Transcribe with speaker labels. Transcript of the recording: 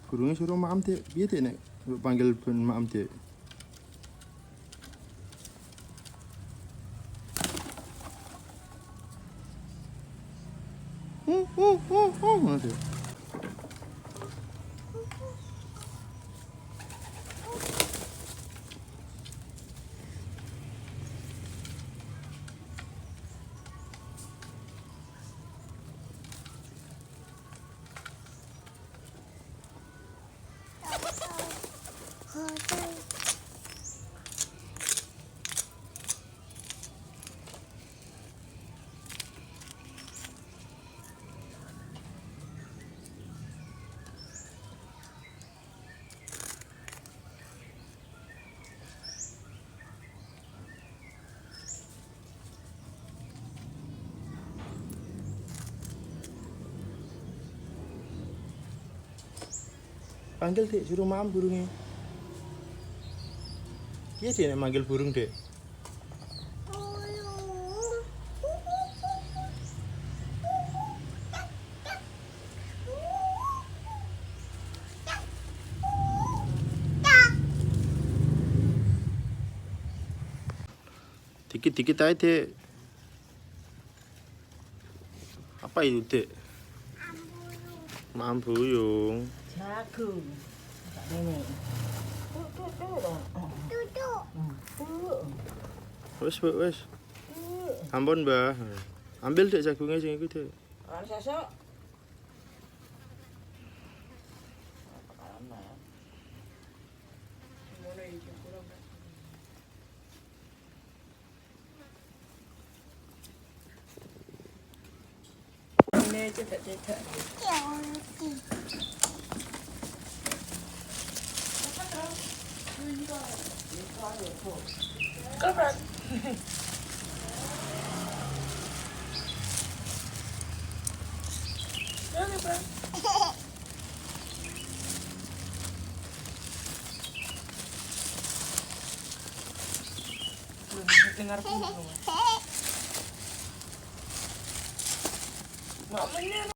Speaker 1: Gurungnya suruh maam teh, biar teh nek panggil pun maam teh. Mana teh? Panggil dek, suruh maam burungnya. Iya dek nek manggil burung dek. Dikit-dikit aja dek. Apa itu dek? Maam burung.
Speaker 2: Jagung. Ini.
Speaker 1: Wes. Ampun, Mbah. Ambil dek jagungnya sing iku dek.
Speaker 2: Sesok. Ini cedak-cedak. Kapan? Dengar pun.